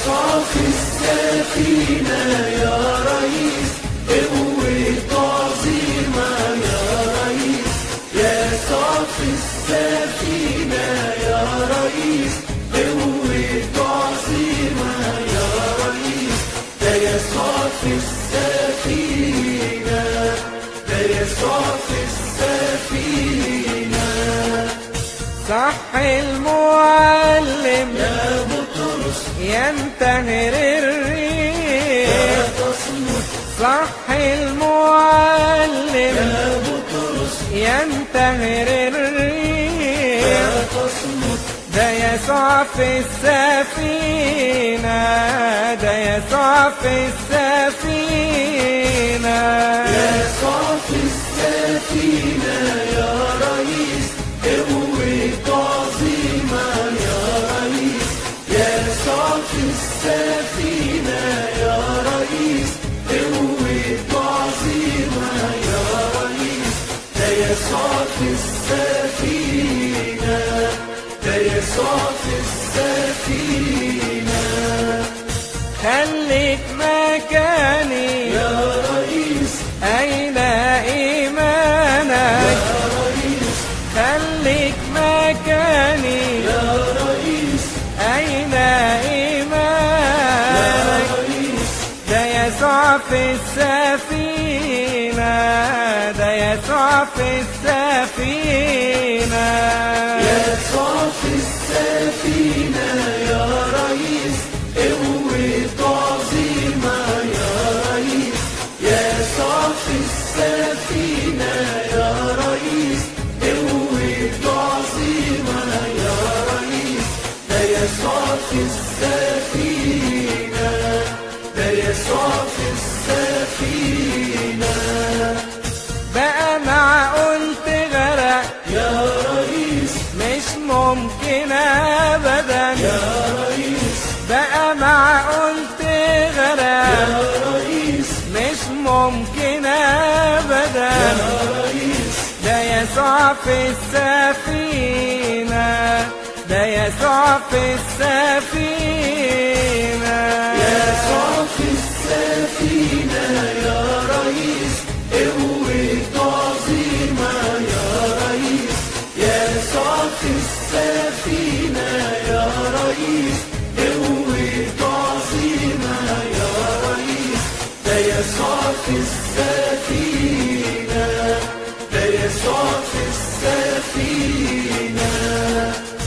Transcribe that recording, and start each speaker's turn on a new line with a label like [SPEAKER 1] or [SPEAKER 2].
[SPEAKER 1] صافي السفينة يا ريس، قوة عظيمة يا ريس. يا صافي السفينة يا ريس، قوة عظيمة يا ريس. ده يا صافي السفينة، ده يا صافي السفينة.
[SPEAKER 2] صح المعلم
[SPEAKER 1] يا بطرس
[SPEAKER 2] ينتهر الريح،
[SPEAKER 1] لا تصمت.
[SPEAKER 2] صح المعلم
[SPEAKER 1] يا بطرس
[SPEAKER 2] ينتهر الريح.
[SPEAKER 1] لا تصمت.
[SPEAKER 2] ده يسوع في السفينة، ده يسوع في السفينة.
[SPEAKER 1] يا صافي السفينة يا ريس، قوة عظيمة يا ريس. يا صافي السفينة يا ريس، قوة عظيمة يا ريس. ده يا صافي السفينة، ده يا صافي السفينة.
[SPEAKER 2] خليك مكاني
[SPEAKER 1] يا ريس،
[SPEAKER 2] أين إيمانك؟
[SPEAKER 1] يا ريس،
[SPEAKER 2] خليك مكاني
[SPEAKER 1] يا ريس،
[SPEAKER 2] أين
[SPEAKER 1] يا
[SPEAKER 2] إيمانك؟
[SPEAKER 1] ريس.
[SPEAKER 2] ده يسوع في السفينة، ده يسوع في السفينة.
[SPEAKER 1] يا صافي السفينة يا ريس، قوة عظيمة يا ريس. يا صافي السفينة يا ريس، قوة عظيمة يا ريس. ده يا صافي السفينة، ده يا صافي السفينة.
[SPEAKER 2] بقى معقول تغرق؟
[SPEAKER 1] يا ريس،
[SPEAKER 2] مش ممكن أبدا.
[SPEAKER 1] يا ريس،
[SPEAKER 2] بقى معقول تغرق؟
[SPEAKER 1] يا ريس،
[SPEAKER 2] مش ممكن أبدا.
[SPEAKER 1] يا ريس.
[SPEAKER 2] ده يسوع في السفينة، ده يسوع في السفينة.
[SPEAKER 1] يا صافي السفينة يا ريس، قوة عظيمة يا ريس. يا صافي السفينة